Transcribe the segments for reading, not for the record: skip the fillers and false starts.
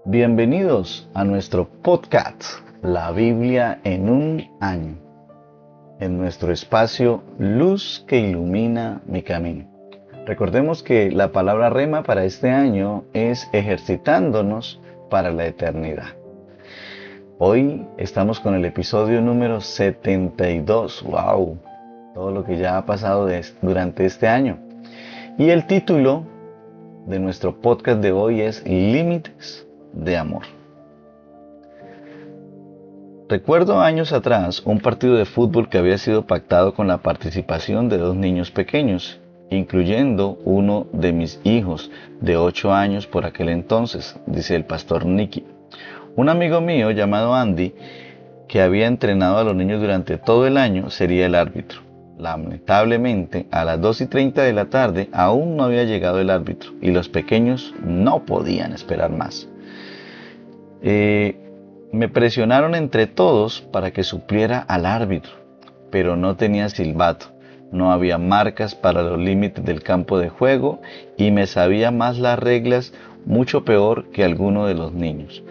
Bienvenidos a nuestro podcast, La Biblia en un año, en nuestro espacio Luz que ilumina mi camino. Recordemos que la palabra rema para este año es ejercitándonos para la eternidad. Hoy estamos con el episodio número 72. ¡Wow! Todo lo que ya ha pasado durante este año. Y el título de nuestro podcast de hoy es Límites de amor. Recuerdo años atrás un partido de fútbol que había sido pactado con la participación de 2 niños pequeños, incluyendo uno de mis hijos de 8 años por aquel entonces, dice el pastor Nicky. Un amigo mío llamado Andy, que había entrenado a los niños durante todo el año, sería el árbitro. Lamentablemente, a las 2:30 de la tarde aún no había llegado el árbitro y los pequeños no podían esperar más. Me presionaron entre todos para que supliera al árbitro, pero no tenía silbato, no había marcas para los límites del campo de juego y me sabía más las reglas mucho peor que alguno de los niños.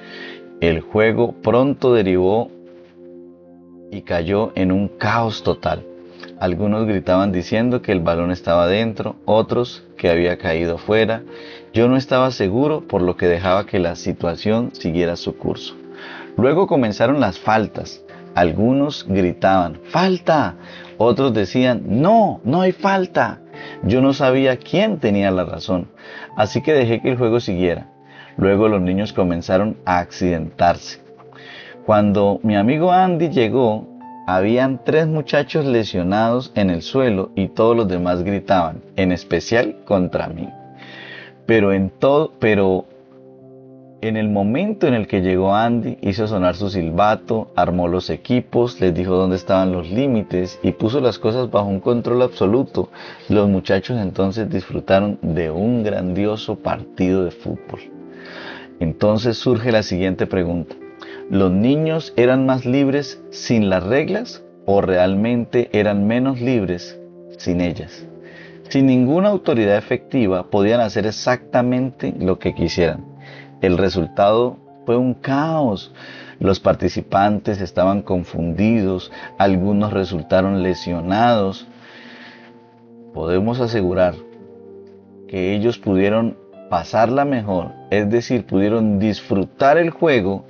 El juego pronto derivó y cayó en un caos total. Algunos gritaban diciendo que el balón estaba dentro, otros que había caído fuera. Yo no estaba seguro, por lo que dejaba que la situación siguiera su curso. Luego comenzaron las faltas. Algunos gritaban, ¡falta! Otros decían, ¡no, no hay falta! Yo no sabía quién tenía la razón, así que dejé que el juego siguiera. Luego los niños comenzaron a accidentarse. Cuando mi amigo Andy llegó, habían 3 muchachos lesionados en el suelo y todos los demás gritaban, en especial contra mí. Pero en el momento en el que llegó Andy, hizo sonar su silbato, armó los equipos, les dijo dónde estaban los límites y puso las cosas bajo un control absoluto. Los muchachos entonces disfrutaron de un grandioso partido de fútbol. Entonces surge la siguiente pregunta. ¿Los niños eran más libres sin las reglas o realmente eran menos libres sin ellas? Sin ninguna autoridad efectiva podían hacer exactamente lo que quisieran. El resultado fue un caos. Los participantes estaban confundidos, algunos resultaron lesionados. Podemos asegurar que ellos pudieron pasarla mejor, es decir, pudieron disfrutar el juego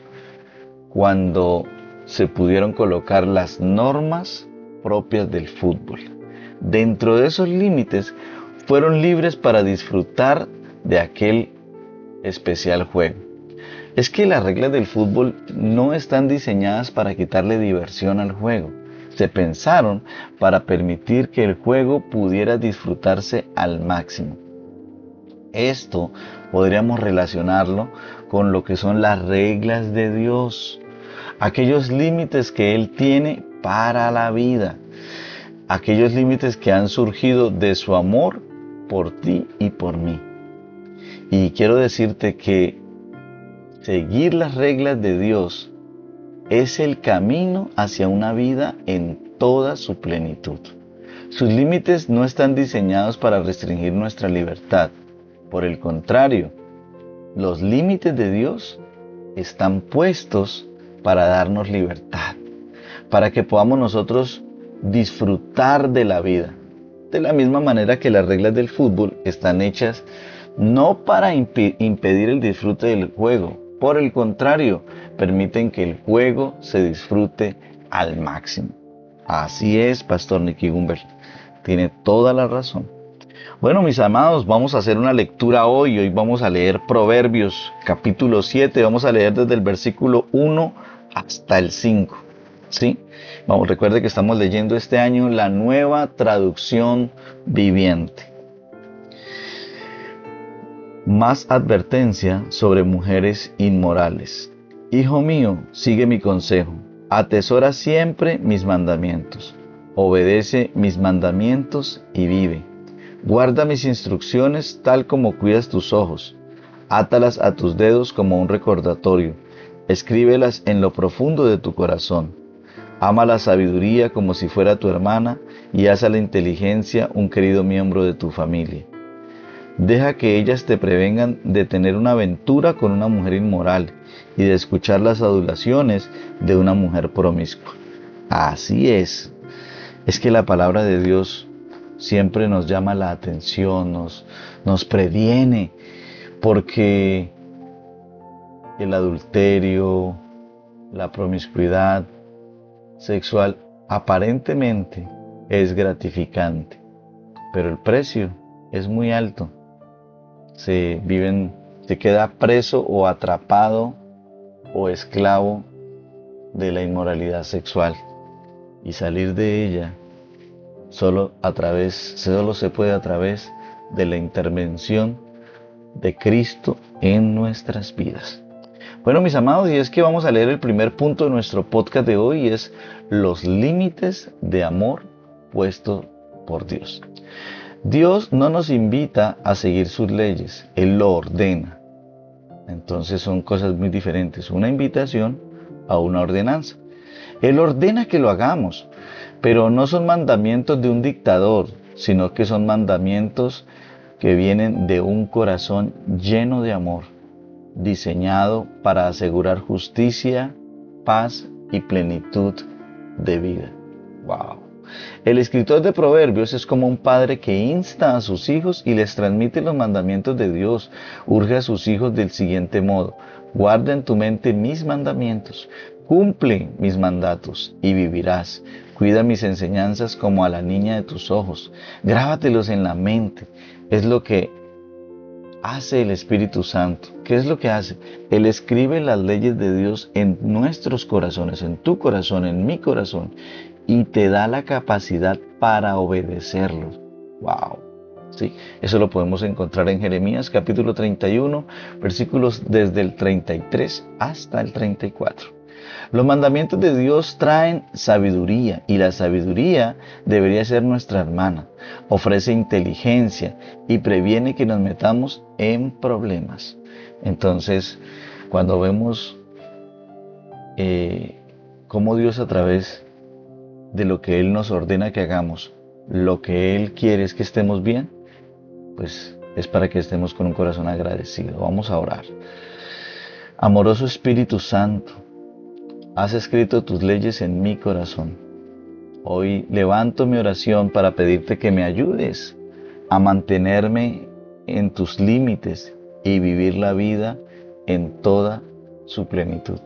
cuando se pudieron colocar las normas propias del fútbol. Dentro de esos límites, fueron libres para disfrutar de aquel especial juego. Es que las reglas del fútbol no están diseñadas para quitarle diversión al juego. Se pensaron para permitir que el juego pudiera disfrutarse al máximo. Esto podríamos relacionarlo con lo que son las reglas de Dios, aquellos límites que Él tiene para la vida, aquellos límites que han surgido de su amor por ti y por mí. Y quiero decirte que seguir las reglas de Dios es el camino hacia una vida en toda su plenitud. Sus límites no están diseñados para restringir nuestra libertad. Por el contrario, los límites de Dios están puestos para darnos libertad, para que podamos nosotros disfrutar de la vida. De la misma manera que las reglas del fútbol están hechas no para impedir el disfrute del juego, por el contrario, permiten que el juego se disfrute al máximo. Así es, Pastor Nicky Gumbel, tiene toda la razón. Bueno, mis amados, vamos a hacer una lectura hoy. Hoy vamos a leer Proverbios, capítulo 7. Vamos a leer desde el versículo 1 hasta el 5. ¿Sí? Recuerde que estamos leyendo este año la Nueva Traducción Viviente. Más advertencia sobre mujeres inmorales. Hijo mío, sigue mi consejo. Atesora siempre mis mandamientos. Obedece mis mandamientos y vive. Guarda mis instrucciones tal como cuidas tus ojos. Átalas a tus dedos como un recordatorio. Escríbelas en lo profundo de tu corazón. Ama la sabiduría como si fuera tu hermana y haz a la inteligencia un querido miembro de tu familia. Deja que ellas te prevengan de tener una aventura con una mujer inmoral y de escuchar las adulaciones de una mujer promiscua. Así es. Es que la palabra de Dios siempre nos llama la atención, nos previene, porque el adulterio, la promiscuidad sexual aparentemente es gratificante, pero el precio es muy alto. Se queda preso o atrapado o esclavo de la inmoralidad sexual, y salir de ella solo se puede a través de la intervención de Cristo en nuestras vidas. Bueno, mis amados, y es que vamos a leer el primer punto de nuestro podcast de hoy, y es los límites de amor puestos por Dios. Dios no nos invita a seguir sus leyes, Él lo ordena. Entonces son cosas muy diferentes, una invitación a una ordenanza. Él ordena que lo hagamos, pero no son mandamientos de un dictador, sino que son mandamientos que vienen de un corazón lleno de amor, diseñado para asegurar justicia, paz y plenitud de vida. ¡Wow! El escritor de Proverbios es como un padre que insta a sus hijos y les transmite los mandamientos de Dios. Urge a sus hijos del siguiente modo: guarda en tu mente mis mandamientos, cumple mis mandatos y vivirás. Cuida mis enseñanzas como a la niña de tus ojos. Grábatelos en la mente. Es lo que hace el Espíritu Santo. ¿Qué es lo que hace? Él escribe las leyes de Dios en nuestros corazones, en tu corazón, en mi corazón, y te da la capacidad para obedecerlos. ¡Wow! Sí, eso lo podemos encontrar en Jeremías capítulo 31, versículos desde el 33 hasta el 34. Los mandamientos de Dios traen sabiduría, y la sabiduría debería ser nuestra hermana. Ofrece inteligencia y previene que nos metamos en problemas. Entonces, cuando vemos cómo Dios, a través de lo que Él nos ordena que hagamos, lo que Él quiere es que estemos bien, pues es para que estemos con un corazón agradecido. Vamos a orar. Amoroso Espíritu Santo, has escrito tus leyes en mi corazón. Hoy levanto mi oración para pedirte que me ayudes a mantenerme en tus límites y vivir la vida en toda su plenitud.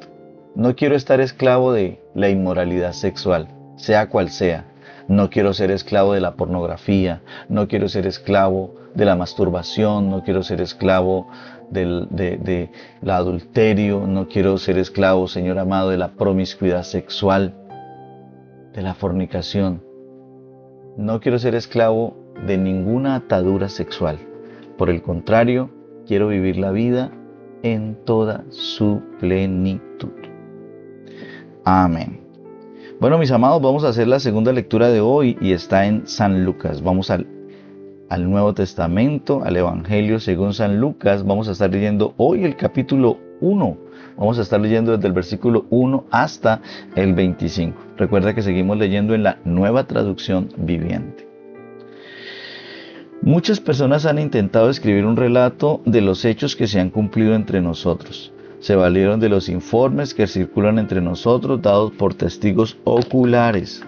No quiero estar esclavo de la inmoralidad sexual, sea cual sea. No quiero ser esclavo de la pornografía, no quiero ser esclavo de la masturbación, no quiero ser esclavo del adulterio, no quiero ser esclavo, Señor amado, de la promiscuidad sexual, de la fornicación. No quiero ser esclavo de ninguna atadura sexual. Por el contrario, quiero vivir la vida en toda su plenitud. Amén. Bueno, mis amados, vamos a hacer la segunda lectura de hoy y está en San Lucas. Vamos al Nuevo Testamento, al Evangelio según San Lucas. Vamos a estar leyendo hoy el capítulo 1. Vamos a estar leyendo desde el versículo 1 hasta el 25. Recuerda que seguimos leyendo en la Nueva Traducción Viviente. Muchas personas han intentado escribir un relato de los hechos que se han cumplido entre nosotros. Se valieron de los informes que circulan entre nosotros dados por testigos oculares,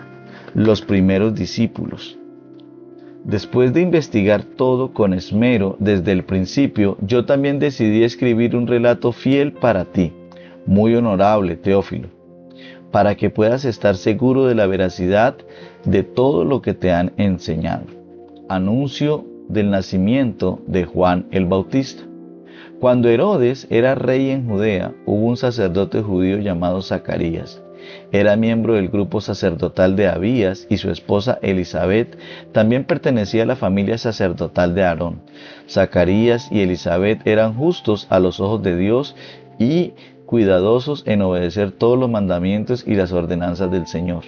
los primeros discípulos. Después de investigar todo con esmero desde el principio, yo también decidí escribir un relato fiel para ti, muy honorable Teófilo, para que puedas estar seguro de la veracidad de todo lo que te han enseñado. Anuncio del nacimiento de Juan el Bautista. Cuando Herodes era rey en Judea, hubo un sacerdote judío llamado Zacarías. Era miembro del grupo sacerdotal de Abías, y su esposa Elisabet también pertenecía a la familia sacerdotal de Aarón. Zacarías y Elisabet eran justos a los ojos de Dios y cuidadosos en obedecer todos los mandamientos y las ordenanzas del Señor.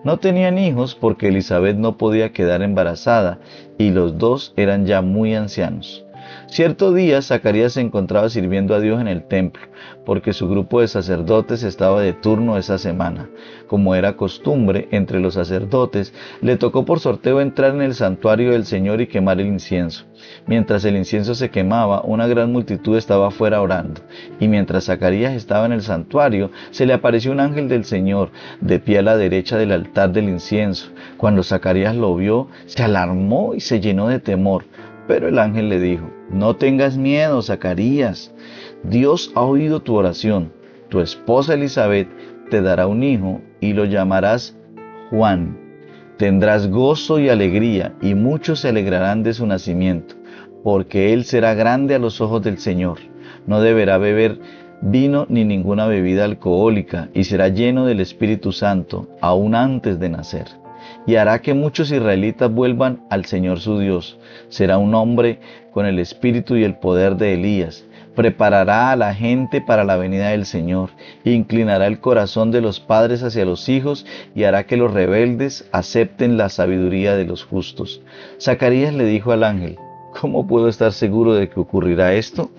No tenían hijos porque Elisabet no podía quedar embarazada y los dos eran ya muy ancianos. Cierto día, Zacarías se encontraba sirviendo a Dios en el templo, porque su grupo de sacerdotes estaba de turno esa semana. Como era costumbre entre los sacerdotes, le tocó por sorteo entrar en el santuario del Señor y quemar el incienso. Mientras el incienso se quemaba, una gran multitud estaba afuera orando, y mientras Zacarías estaba en el santuario, se le apareció un ángel del Señor, de pie a la derecha del altar del incienso. Cuando Zacarías lo vio, se alarmó y se llenó de temor. Pero el ángel le dijo: no tengas miedo, Zacarías. Dios ha oído tu oración. Tu esposa Elizabeth te dará un hijo y lo llamarás Juan. Tendrás gozo y alegría, y muchos se alegrarán de su nacimiento, porque él será grande a los ojos del Señor. No deberá beber vino ni ninguna bebida alcohólica, y será lleno del Espíritu Santo aún antes de nacer. Y hará que muchos israelitas vuelvan al Señor su Dios. Será un hombre con el espíritu y el poder de Elías. Preparará a la gente para la venida del Señor, inclinará el corazón de los padres hacia los hijos y hará que los rebeldes acepten la sabiduría de los justos. Zacarías le dijo al ángel: ¿cómo puedo estar seguro de que ocurrirá esto?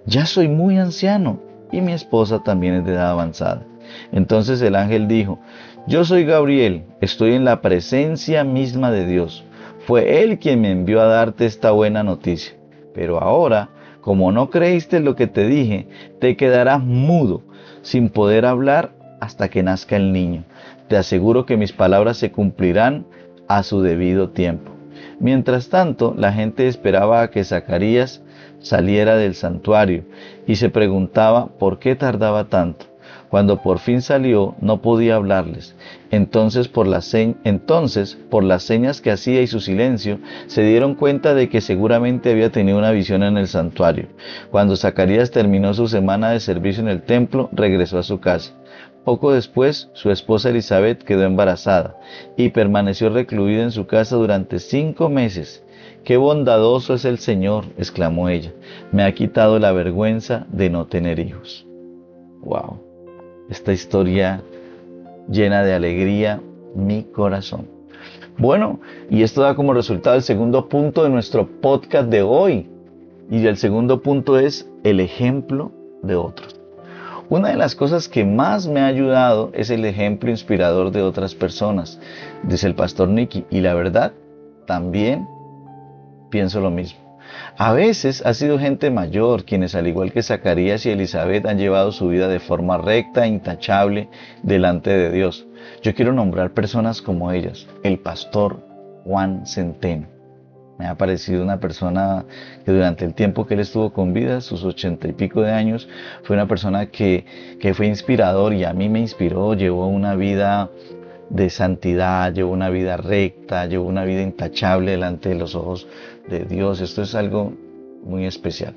Ya soy muy anciano y mi esposa también es de edad avanzada. Entonces el ángel dijo: yo soy Gabriel, estoy en la presencia misma de Dios. Fue Él quien me envió a darte esta buena noticia. Pero ahora, como no creíste lo que te dije, te quedarás mudo, sin poder hablar hasta que nazca el niño. Te aseguro que mis palabras se cumplirán a su debido tiempo. Mientras tanto, la gente esperaba a que Zacarías saliera del santuario y se preguntaba por qué tardaba tanto. Cuando por fin salió, no podía hablarles. Entonces, por las señas que hacía y su silencio, se dieron cuenta de que seguramente había tenido una visión en el santuario. Cuando Zacarías terminó su semana de servicio en el templo, regresó a su casa. Poco después, su esposa Elizabeth quedó embarazada y permaneció recluida en su casa durante 5 meses. ¡Qué bondadoso es el Señor!, exclamó ella. Me ha quitado la vergüenza de no tener hijos. ¡Wow! Esta historia llena de alegría mi corazón. Bueno, y esto da como resultado el segundo punto de nuestro podcast de hoy. Y el segundo punto es el ejemplo de otros. Una de las cosas que más me ha ayudado es el ejemplo inspirador de otras personas, dice el pastor Nicky. Y la verdad, también pienso lo mismo. A veces ha sido gente mayor quienes, al igual que Zacarías y Elizabeth, han llevado su vida de forma recta e intachable delante de Dios. Yo quiero nombrar personas como ellas. El pastor Juan Centeno. Me ha parecido una persona que durante el tiempo que él estuvo con vida, sus 80 y pico de años, fue una persona que fue inspirador y a mí me inspiró. Llevó una vida de santidad, llevó una vida recta, llevó una vida intachable delante de los ojos de Dios. Esto es algo muy especial.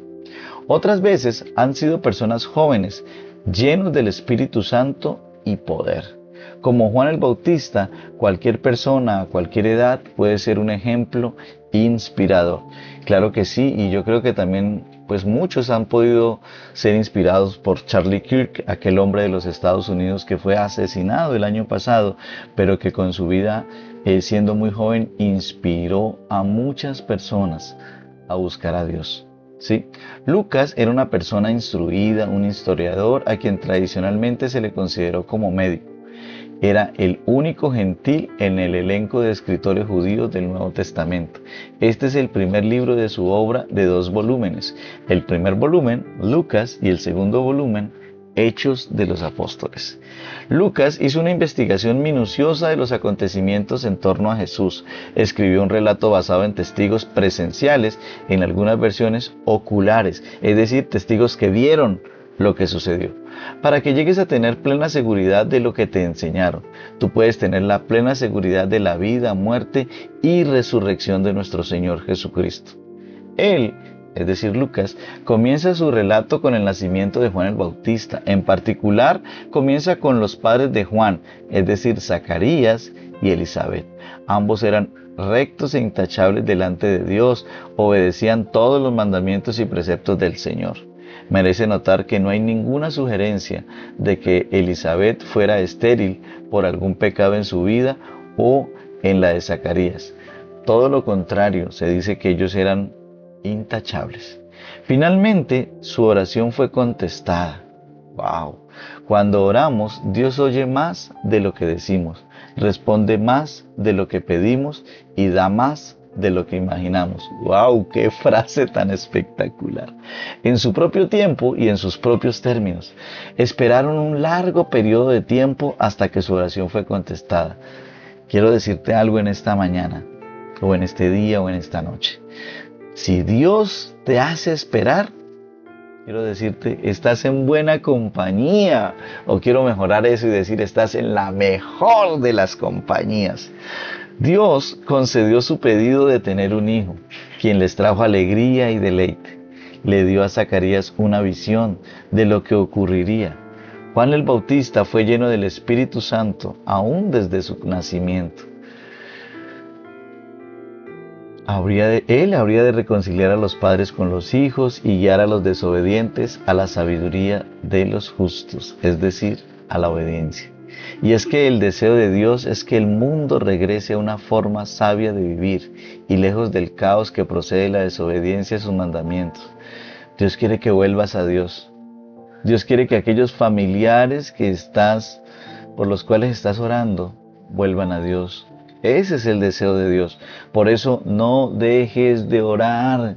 Otras veces han sido personas jóvenes, llenos del Espíritu Santo y poder. Como Juan el Bautista, cualquier persona a cualquier edad puede ser un ejemplo inspirador. Claro que sí, y yo creo que también pues muchos han podido ser inspirados por Charlie Kirk, aquel hombre de los Estados Unidos que fue asesinado el año pasado, pero que con su vida, siendo muy joven, inspiró a muchas personas a buscar a Dios. ¿Sí? Lucas era una persona instruida, un historiador a quien tradicionalmente se le consideró como médico. Era el único gentil en el elenco de escritores judíos del Nuevo Testamento. Este es el primer libro de su obra de 2 volúmenes. El primer volumen, Lucas, y el segundo volumen, Hechos de los Apóstoles. Lucas hizo una investigación minuciosa de los acontecimientos en torno a Jesús. Escribió un relato basado en testigos presenciales, en algunas versiones oculares, es decir, testigos que vieron lo que sucedió, para que llegues a tener plena seguridad de lo que te enseñaron. Tú puedes tener la plena seguridad de la vida, muerte y resurrección de nuestro Señor Jesucristo. Él, es decir, Lucas, comienza su relato con el nacimiento de Juan el Bautista. En particular, comienza con los padres de Juan, es decir, Zacarías y Elizabeth. Ambos eran rectos e intachables delante de Dios, obedecían todos los mandamientos y preceptos del Señor. Merece notar que no hay ninguna sugerencia de que Elizabeth fuera estéril por algún pecado en su vida o en la de Zacarías. Todo lo contrario, se dice que ellos eran intachables. Finalmente, su oración fue contestada. ¡Wow! Cuando oramos, Dios oye más de lo que decimos, responde más de lo que pedimos y da más de lo que imaginamos. ¡Wow! ¡Qué frase tan espectacular! En su propio tiempo y en sus propios términos. Esperaron un largo periodo de tiempo hasta que su oración fue contestada. Quiero decirte algo en esta mañana, o en este día, o en esta noche. Si Dios te hace esperar, quiero decirte, estás en buena compañía. O quiero mejorar eso y decir, estás en la mejor de las compañías. Dios concedió su pedido de tener un hijo, quien les trajo alegría y deleite. Le dio a Zacarías una visión de lo que ocurriría. Juan el Bautista fue lleno del Espíritu Santo, aún desde su nacimiento. Él habría de reconciliar a los padres con los hijos y guiar a los desobedientes a la sabiduría de los justos, es decir, a la obediencia. Y es que el deseo de Dios es que el mundo regrese a una forma sabia de vivir y lejos del caos que procede de la desobediencia a sus mandamientos. Dios quiere que vuelvas a Dios. Dios quiere que aquellos familiares por los cuales estás orando, vuelvan a Dios. Ese es el deseo de Dios. Por eso no dejes de orar.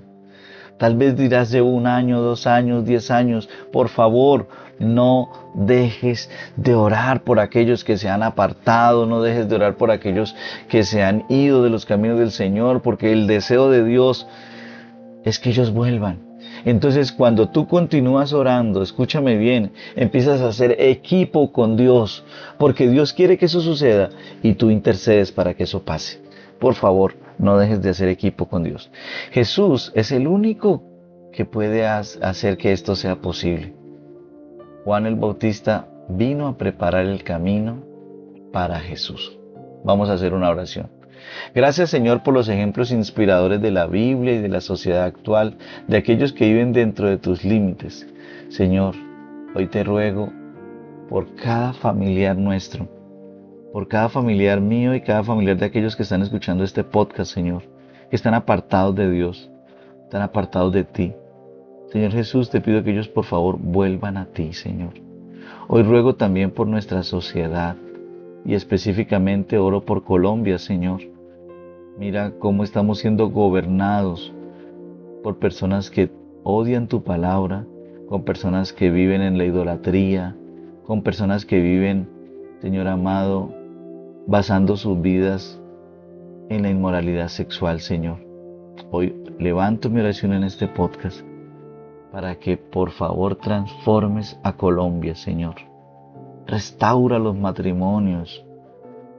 Tal vez dirás, llevo 1 año, 2 años, 10 años. Por favor, no dejes de orar por aquellos que se han apartado. No dejes de orar por aquellos que se han ido de los caminos del Señor. Porque el deseo de Dios es que ellos vuelvan. Entonces, cuando tú continúas orando, escúchame bien, empiezas a hacer equipo con Dios, porque Dios quiere que eso suceda y tú intercedes para que eso pase. Por favor, no dejes de hacer equipo con Dios. Jesús es el único que puede hacer que esto sea posible. Juan el Bautista vino a preparar el camino para Jesús. Vamos a hacer una oración. Gracias, Señor, por los ejemplos inspiradores de la Biblia y de la sociedad actual, de aquellos que viven dentro de tus límites. Señor, hoy te ruego por cada familiar nuestro, por cada familiar mío y cada familiar de aquellos que están escuchando este podcast, Señor, que están apartados de Dios, están apartados de ti. Señor Jesús, te pido que ellos por favor vuelvan a ti, Señor. Hoy ruego también por nuestra sociedad y específicamente oro por Colombia, Señor. Mira cómo estamos siendo gobernados por personas que odian tu palabra, con personas que viven en la idolatría, con personas que viven, Señor amado, basando sus vidas en la inmoralidad sexual, Señor. Hoy levanto mi oración en este podcast para que por favor transformes a Colombia, Señor. Restaura los matrimonios.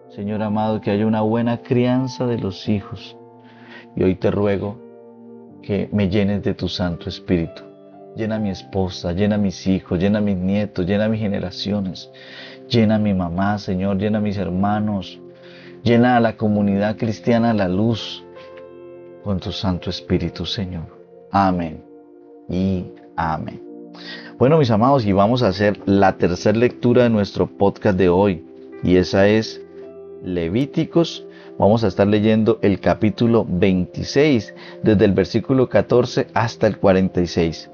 Señor amado, que haya una buena crianza de los hijos. Y hoy te ruego que me llenes de tu Santo Espíritu. Llena a mi esposa, llena a mis hijos, llena a mis nietos, llena a mis generaciones. Llena a mi mamá, Señor, llena a mis hermanos. Llena a la comunidad cristiana La Luz con tu Santo Espíritu, Señor. Amén y amén. Bueno, mis amados, y vamos a hacer la tercera lectura de nuestro podcast de hoy. Y esa es Levíticos. Vamos a estar leyendo el capítulo 26, desde el versículo 14 hasta el 46.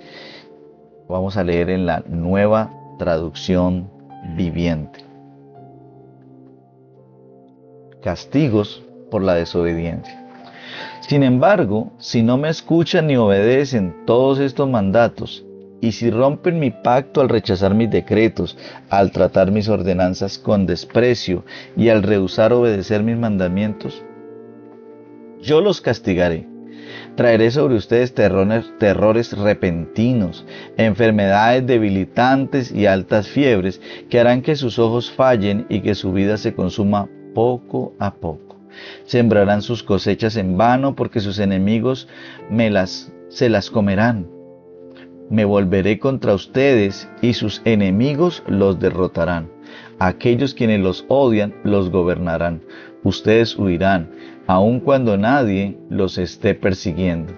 Vamos a leer en la Nueva Traducción Viviente. Castigos por la desobediencia. Sin embargo, si no me escuchan ni obedecen todos estos mandatos, y si rompen mi pacto al rechazar mis decretos, al tratar mis ordenanzas con desprecio y al rehusar obedecer mis mandamientos, yo los castigaré. Traeré sobre ustedes terrores repentinos, enfermedades debilitantes y altas fiebres que harán que sus ojos fallen y que su vida se consuma poco a poco. Sembrarán sus cosechas en vano porque sus enemigos se las comerán. Me volveré contra ustedes y sus enemigos los derrotarán. Aquellos quienes los odian los gobernarán. Ustedes huirán, aun cuando nadie los esté persiguiendo.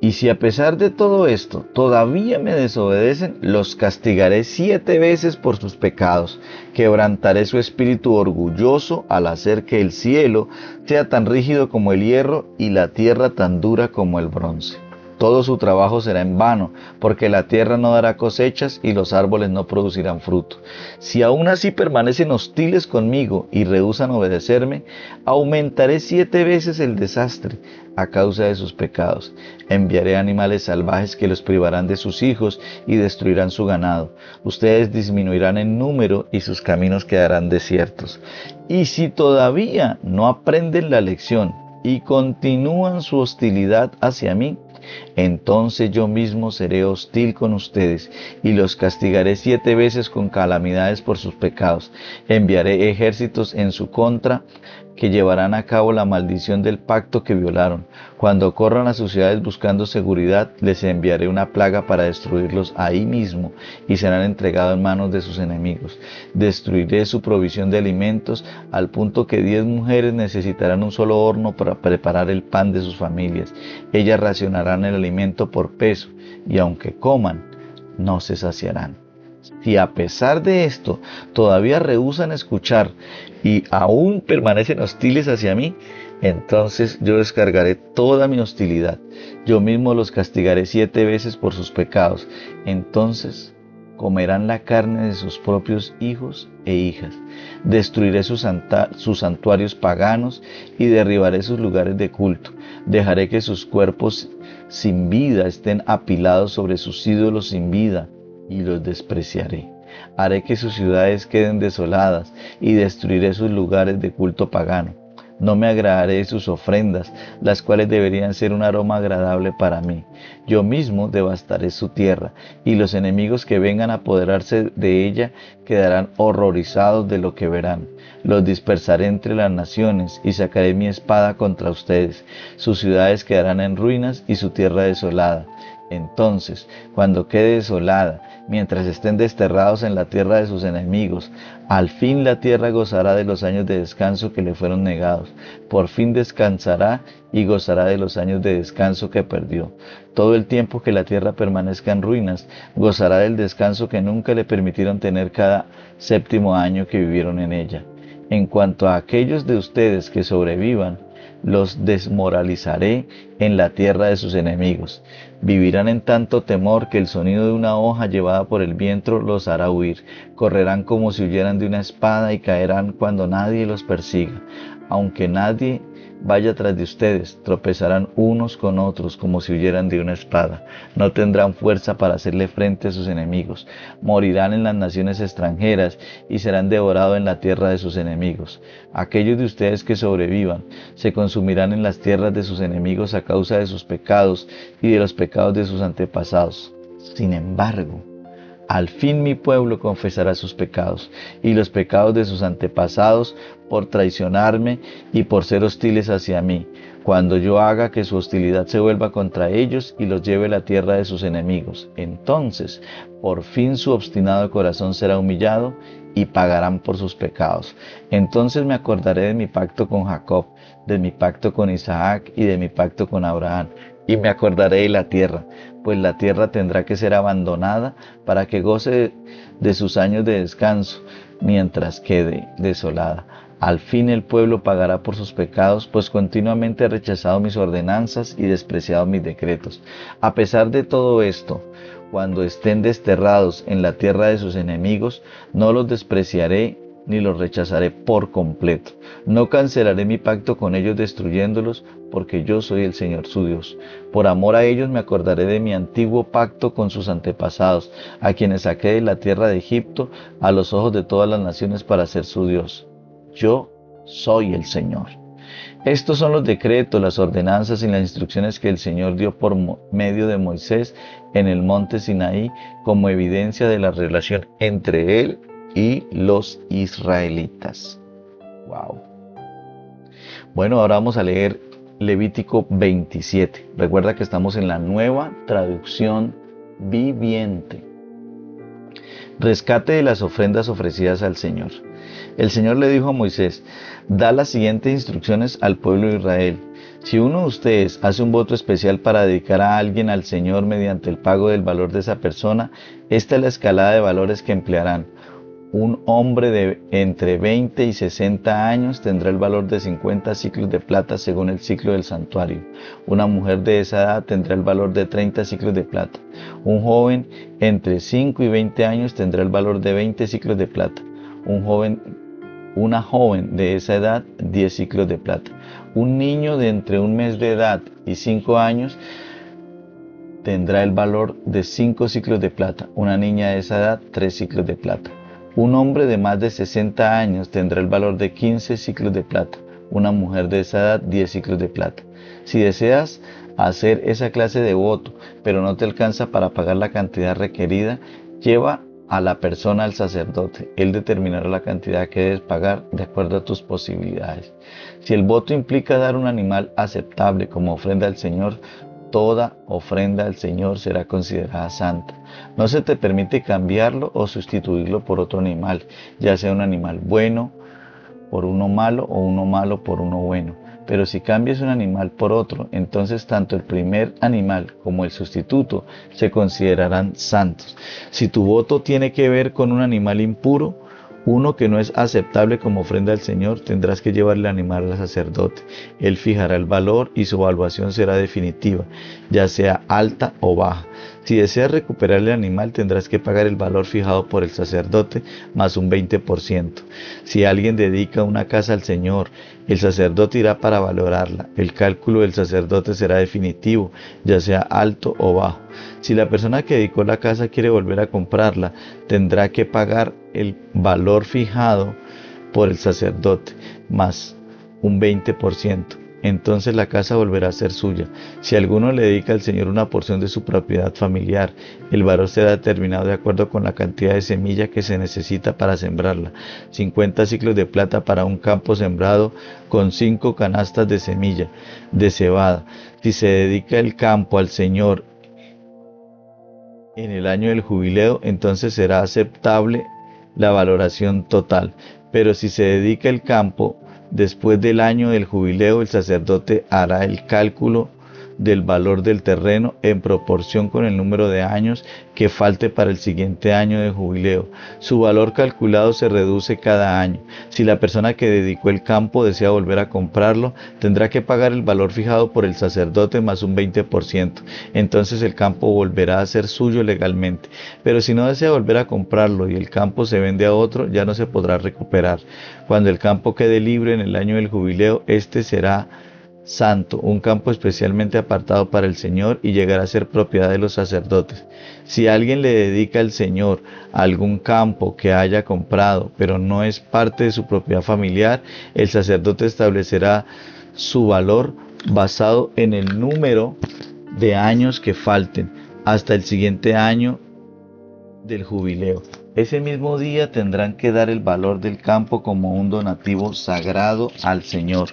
Y si a pesar de todo esto todavía me desobedecen, los castigaré 7 veces por sus pecados. Quebrantaré su espíritu orgulloso al hacer que el cielo sea tan rígido como el hierro y la tierra tan dura como el bronce. todo su trabajo será en vano, porque la tierra no dará cosechas y los árboles no producirán fruto. Si aún así permanecen hostiles conmigo y rehúsan obedecerme, aumentaré 7 veces el desastre a causa de sus pecados. Enviaré animales salvajes que los privarán de sus hijos y destruirán su ganado. Ustedes disminuirán en número y sus caminos quedarán desiertos. Y si todavía no aprenden la lección y continúan su hostilidad hacia mí, entonces yo mismo seré hostil con ustedes y los castigaré 7 veces con calamidades por sus pecados. Enviaré ejércitos en su contra que llevarán a cabo la maldición del pacto que violaron. Cuando corran a sus ciudades buscando seguridad, les enviaré una plaga para destruirlos ahí mismo y serán entregados en manos de sus enemigos. Destruiré su provisión de alimentos al punto que 10 mujeres necesitarán un solo horno para preparar el pan de sus familias. Ellas racionarán el alimento por peso y aunque coman, no se saciarán. Si a pesar de esto todavía rehúsan escuchar y aún permanecen hostiles hacia mí, entonces yo descargaré toda mi hostilidad. Yo mismo los castigaré 7 veces por sus pecados. Entonces comerán la carne de sus propios hijos e hijas. Destruiré sus santuarios paganos y derribaré sus lugares de culto. Dejaré que sus cuerpos sin vida estén apilados sobre sus ídolos sin vida y los despreciaré. Haré que sus ciudades queden desoladas y destruiré sus lugares de culto pagano. No me agradaré de sus ofrendas, las cuales deberían ser un aroma agradable para mí. Yo mismo devastaré su tierra, y los enemigos que vengan a apoderarse de ella quedarán horrorizados de lo que verán. Los dispersaré entre las naciones, y sacaré mi espada contra ustedes. Sus ciudades quedarán en ruinas y su tierra desolada. Entonces, cuando quede desolada, mientras estén desterrados en la tierra de sus enemigos, al fin la tierra gozará de los años de descanso que le fueron negados. Por fin descansará y gozará de los años de descanso que perdió. Todo el tiempo que la tierra permanezca en ruinas, gozará del descanso que nunca le permitieron tener cada 7º año que vivieron en ella. En cuanto a aquellos de ustedes que sobrevivan, los desmoralizaré en la tierra de sus enemigos. Vivirán en tanto temor que el sonido de una hoja llevada por el viento los hará huir. Correrán como si huyeran de una espada y caerán cuando nadie los persiga. Aunque nadie vaya tras de ustedes, tropezarán unos con otros como si huyeran de una espada. No tendrán fuerza para hacerle frente a sus enemigos. Morirán en las naciones extranjeras y serán devorados en la tierra de sus enemigos. Aquellos de ustedes que sobrevivan se consumirán en las tierras de sus enemigos a causa de sus pecados y de los pecados de sus antepasados. Sin embargo, al fin mi pueblo confesará sus pecados y los pecados de sus antepasados por traicionarme y por ser hostiles hacia mí, cuando yo haga que su hostilidad se vuelva contra ellos y los lleve a la tierra de sus enemigos. Entonces, por fin su obstinado corazón será humillado y pagarán por sus pecados. Entonces me acordaré de mi pacto con Jacob, de mi pacto con Isaac y de mi pacto con Abraham. Y me acordaré de la tierra, pues la tierra tendrá que ser abandonada para que goce de sus años de descanso, mientras quede desolada. Al fin el pueblo pagará por sus pecados, pues continuamente ha rechazado mis ordenanzas y despreciado mis decretos. A pesar de todo esto, cuando estén desterrados en la tierra de sus enemigos, no los despreciaré ni los rechazaré por completo. No cancelaré mi pacto con ellos destruyéndolos, porque yo soy el Señor su Dios. Por amor a ellos me acordaré de mi antiguo pacto con sus antepasados, a quienes saqué de la tierra de Egipto a los ojos de todas las naciones para ser su Dios. Yo soy el Señor. Estos son los decretos, las ordenanzas y las instrucciones que el Señor dio por medio de Moisés en el monte Sinaí como evidencia de la relación entre Él y los israelitas. Wow. Bueno, ahora vamos a leer Levítico 27. Recuerda que estamos en la Nueva Traducción Viviente. Rescate de las ofrendas ofrecidas al Señor. El Señor le dijo a Moisés: da las siguientes instrucciones al pueblo de Israel. Si uno de ustedes hace un voto especial para dedicar a alguien al Señor mediante el pago del valor de esa persona, esta es la escalada de valores que emplearán. Un hombre de entre 20 y 60 años tendrá el valor de 50 ciclos de plata según el ciclo del santuario. Una mujer de esa edad tendrá el valor de 30 ciclos de plata. Un joven entre 5 y 20 años tendrá el valor de 20 ciclos de plata. Una joven de esa edad, 10 ciclos de plata. Un niño de entre un mes de edad y 5 años tendrá el valor de 5 ciclos de plata. Una niña de esa edad, 3 ciclos de plata. Un hombre de más de 60 años tendrá el valor de 15 ciclos de plata. Una mujer de esa edad, 10 ciclos de plata. Si deseas hacer esa clase de voto, pero no te alcanza para pagar la cantidad requerida, lleva a la persona al sacerdote. Él determinará la cantidad que debes pagar de acuerdo a tus posibilidades. Si el voto implica dar un animal aceptable como ofrenda al Señor, toda ofrenda al Señor será considerada santa. No se te permite cambiarlo o sustituirlo por otro animal, ya sea un animal bueno por uno malo o uno malo por uno bueno. Pero si cambias un animal por otro, entonces tanto el primer animal como el sustituto se considerarán santos. Si tu voto tiene que ver con un animal impuro, uno que no es aceptable como ofrenda al Señor, tendrás que llevarle el animal al sacerdote. Él fijará el valor y su evaluación será definitiva, ya sea alta o baja. Si deseas recuperar el animal, tendrás que pagar el valor fijado por el sacerdote más un 20%. Si alguien dedica una casa al Señor, el sacerdote irá para valorarla. El cálculo del sacerdote será definitivo, ya sea alto o bajo. Si la persona que dedicó la casa quiere volver a comprarla, tendrá que pagar el valor fijado por el sacerdote más un 20%. Entonces la casa volverá a ser suya. Si alguno le dedica al Señor una porción de su propiedad familiar, el valor será determinado de acuerdo con la cantidad de semilla que se necesita para sembrarla. 50 ciclos de plata para un campo sembrado con 5 canastas de semilla de cebada. Si se dedica el campo al Señor en el año del jubileo, entonces será aceptable la valoración total. Pero si se dedica el campo después del año del jubileo, el sacerdote hará el cálculo del valor del terreno en proporción con el número de años que falte para el siguiente año de jubileo. Su valor calculado se reduce cada año. Si la persona que dedicó el campo desea volver a comprarlo, tendrá que pagar el valor fijado por el sacerdote más un 20%. Entonces el campo volverá a ser suyo legalmente. Pero si no desea volver a comprarlo y el campo se vende a otro, ya no se podrá recuperar. Cuando el campo quede libre en el año del jubileo, este será santo, un campo especialmente apartado para el Señor, y llegará a ser propiedad de los sacerdotes. Si alguien le dedica al Señor algún campo que haya comprado, pero no es parte de su propiedad familiar, el sacerdote establecerá su valor basado en el número de años que falten hasta el siguiente año del jubileo. Ese mismo día tendrán que dar el valor del campo como un donativo sagrado al Señor.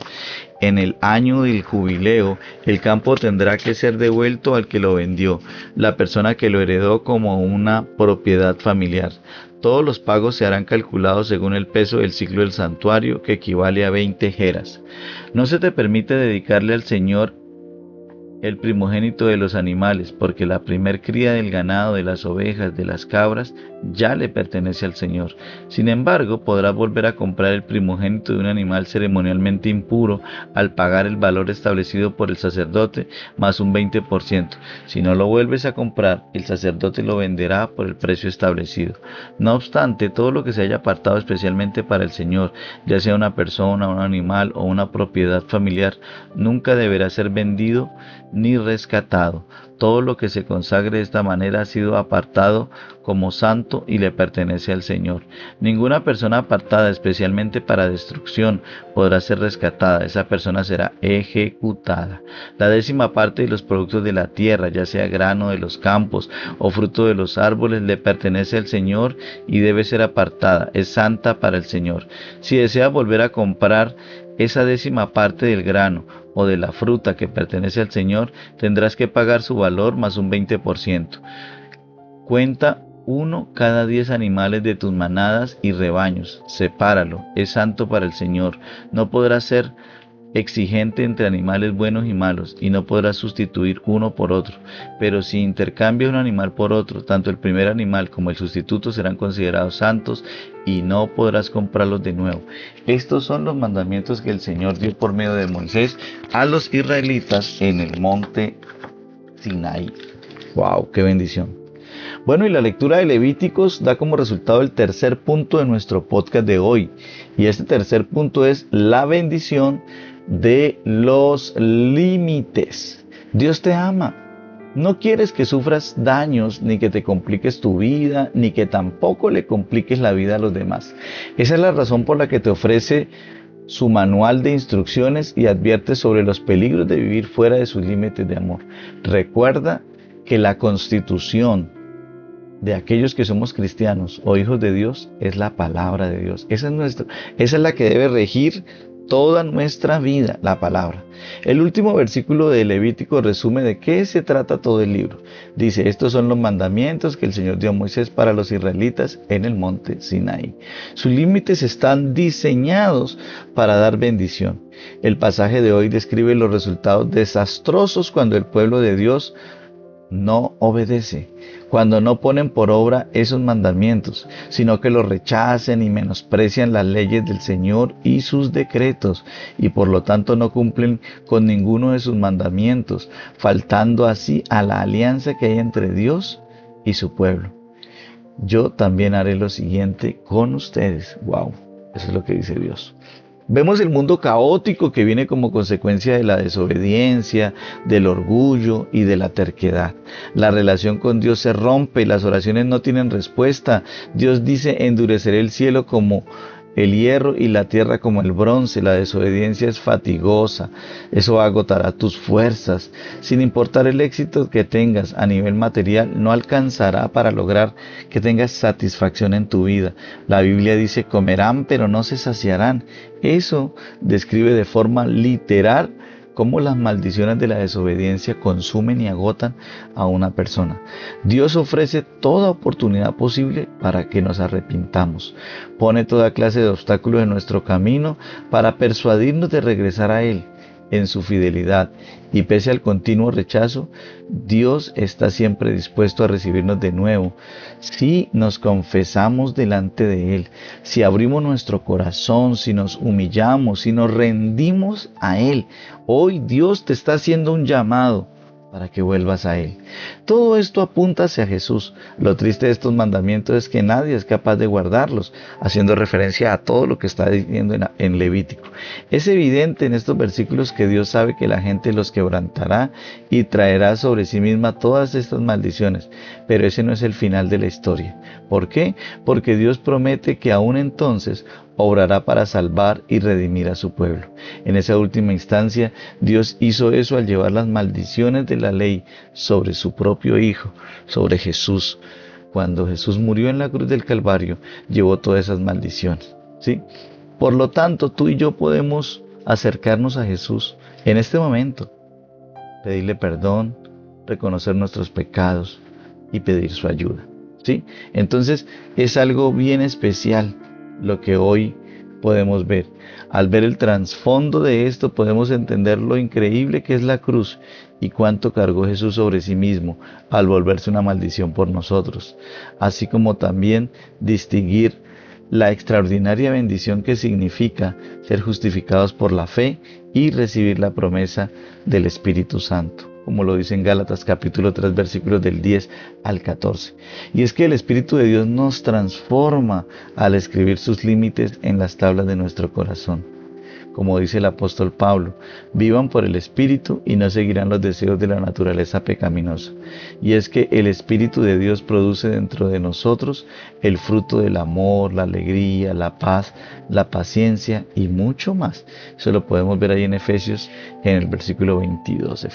En el año del jubileo, el campo tendrá que ser devuelto al que lo vendió, la persona que lo heredó, como una propiedad familiar. Todos los pagos se harán calculados según el peso del ciclo del santuario, que equivale a 20 geras. No se te permite dedicarle al Señor el primogénito de los animales, porque la primer cría del ganado, de las ovejas, de las cabras, ya le pertenece al Señor. Sin embargo, podrás volver a comprar el primogénito de un animal ceremonialmente impuro al pagar el valor establecido por el sacerdote más un 20%. Si no lo vuelves a comprar, el sacerdote lo venderá por el precio establecido. No obstante, todo lo que se haya apartado especialmente para el Señor, ya sea una persona, un animal o una propiedad familiar, nunca deberá ser vendido ni rescatado. Todo lo que se consagre de esta manera ha sido apartado como santo y le pertenece al Señor. Ninguna persona apartada especialmente para destrucción podrá ser rescatada. Esa persona será ejecutada. La 10ª parte de los productos de la tierra, ya sea grano de los campos o fruto de los árboles, le pertenece al Señor y debe ser apartada. Es santa para el Señor. Si desea volver a comprar esa 10ª parte del grano o de la fruta que pertenece al Señor, tendrás que pagar su valor más un 20%. Cuenta uno cada 10 animales de tus manadas y rebaños. Sepáralo, es santo para el Señor. No podrá ser exigente entre animales buenos y malos, y no podrás sustituir uno por otro. Pero si intercambias un animal por otro, tanto el primer animal como el sustituto serán considerados santos, y no podrás comprarlos de nuevo. Estos son los mandamientos que el Señor dio por medio de Moisés a los israelitas en el monte Sinaí. ¡Wow! ¡Qué bendición! Bueno, y la lectura de Levíticos da como resultado el tercer punto de nuestro podcast de hoy. Y este tercer punto es la bendición de los límites. Dios te ama. No quieres que sufras daños, ni que te compliques tu vida, ni que tampoco le compliques la vida a los demás. Esa es la razón por la que te ofrece su manual de instrucciones y advierte sobre los peligros de vivir fuera de sus límites de amor. Recuerda que la constitución de aquellos que somos cristianos o hijos de Dios es la palabra de Dios. Esa es la que debe regir toda nuestra vida, la palabra. El último versículo de Levítico resume de qué se trata todo el libro. Dice, estos son los mandamientos que el Señor dio a Moisés para los israelitas en el monte Sinaí. Sus límites están diseñados para dar bendición. El pasaje de hoy describe los resultados desastrosos cuando el pueblo de Dios no obedece, cuando no ponen por obra esos mandamientos, sino que los rechacen y menosprecian las leyes del Señor y sus decretos, y por lo tanto no cumplen con ninguno de sus mandamientos, faltando así a la alianza que hay entre Dios y su pueblo. Yo también haré lo siguiente con ustedes. Wow, eso es lo que dice Dios. Vemos el mundo caótico que viene como consecuencia de la desobediencia, del orgullo y de la terquedad. La relación con Dios se rompe, las oraciones no tienen respuesta. Dios dice, endureceré el cielo como el hierro y la tierra como el bronce. La desobediencia es fatigosa, eso agotará tus fuerzas. Sin importar el éxito que tengas a nivel material, no alcanzará para lograr que tengas satisfacción en tu vida. La Biblia dice, comerán pero no se saciarán. Eso describe de forma literal cómo las maldiciones de la desobediencia consumen y agotan a una persona. Dios ofrece toda oportunidad posible para que nos arrepintamos. Pone toda clase de obstáculos en nuestro camino para persuadirnos de regresar a Él en su fidelidad. Y pese al continuo rechazo, Dios está siempre dispuesto a recibirnos de nuevo. Si nos confesamos delante de Él, si abrimos nuestro corazón, si nos humillamos, si nos rendimos a Él, hoy Dios te está haciendo un llamado para que vuelvas a Él. Todo esto apunta hacia Jesús. Lo triste de estos mandamientos es que nadie es capaz de guardarlos, haciendo referencia a todo lo que está diciendo en Levítico. Es evidente en estos versículos que Dios sabe que la gente los quebrantará y traerá sobre sí misma todas estas maldiciones, pero ese no es el final de la historia. ¿Por qué? Porque Dios promete que aún entonces obrará para salvar y redimir a su pueblo. En esa última instancia, Dios hizo eso al llevar las maldiciones de la ley sobre su propio Hijo, sobre Jesús. Cuando Jesús murió en la cruz del Calvario, llevó todas esas maldiciones, ¿sí? Por lo tanto, tú y yo podemos acercarnos a Jesús en este momento, pedirle perdón, reconocer nuestros pecados y pedir su ayuda, ¿sí? Entonces, es algo bien especial lo que hoy podemos ver. Al ver el trasfondo de esto podemos entender lo increíble que es la cruz y cuánto cargó Jesús sobre sí mismo al volverse una maldición por nosotros, así como también distinguir la extraordinaria bendición que significa ser justificados por la fe y recibir la promesa del Espíritu Santo, como lo dice en Gálatas capítulo 3 versículos del 10 al 14. Y es que el Espíritu de Dios nos transforma al escribir sus límites en las tablas de nuestro corazón. Como dice el apóstol Pablo, vivan por el Espíritu y no seguirán los deseos de la naturaleza pecaminosa. Y es que el Espíritu de Dios produce dentro de nosotros el fruto del amor, la alegría, la paz, la paciencia y mucho más. Eso lo podemos ver ahí en Efesios, en el versículo 22,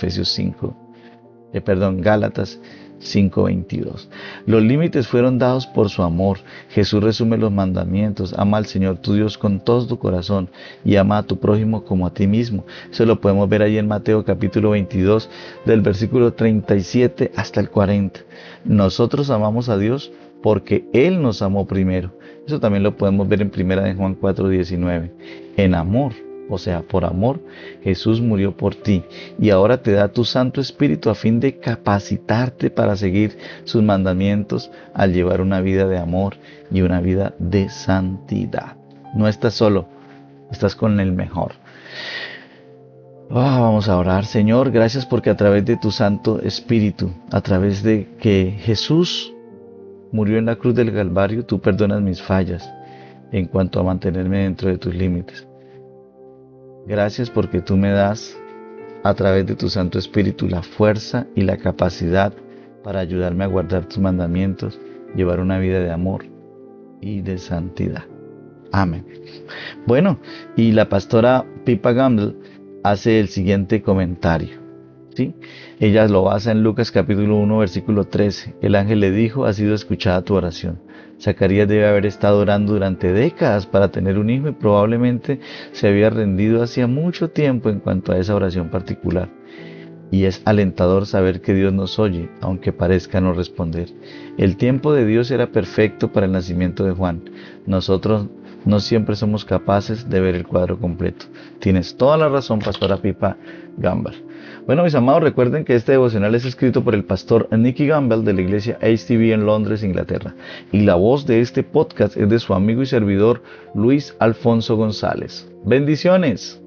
Gálatas 5:22. Los límites fueron dados por su amor. Jesús resume los mandamientos: ama al Señor tu Dios con todo tu corazón y ama a tu prójimo como a ti mismo. Eso lo podemos ver ahí en Mateo capítulo 22 del versículo 37 hasta el 40. Nosotros amamos a Dios porque Él nos amó primero. Eso también lo podemos ver en 1 de Juan 4:19. En amor O sea, por amor, Jesús murió por ti y ahora te da tu Santo Espíritu a fin de capacitarte para seguir sus mandamientos al llevar una vida de amor y una vida de santidad. No estás solo, estás con el mejor. Vamos a orar. Señor, gracias porque a través de tu Santo Espíritu, a través de que Jesús murió en la cruz del Calvario, tú perdonas mis fallas en cuanto a mantenerme dentro de tus límites. Gracias porque tú me das a través de tu Santo Espíritu la fuerza y la capacidad para ayudarme a guardar tus mandamientos, llevar una vida de amor y de santidad. Amén. Bueno, y la pastora Pippa Gamble hace el siguiente comentario, ¿sí? Ella lo basa en Lucas capítulo 1, versículo 13. El ángel le dijo: ha sido escuchada tu oración. Zacarías debe haber estado orando durante décadas para tener un hijo y probablemente se había rendido hacía mucho tiempo en cuanto a esa oración particular. Y es alentador saber que Dios nos oye, aunque parezca no responder. El tiempo de Dios era perfecto para el nacimiento de Juan. Nosotros no siempre somos capaces de ver el cuadro completo. Tienes toda la razón, pastora Pippa Gamble. Bueno, mis amados, recuerden que este devocional es escrito por el pastor Nicky Gamble de la iglesia HTB en Londres, Inglaterra. Y la voz de este podcast es de su amigo y servidor Luis Alfonso González. Bendiciones.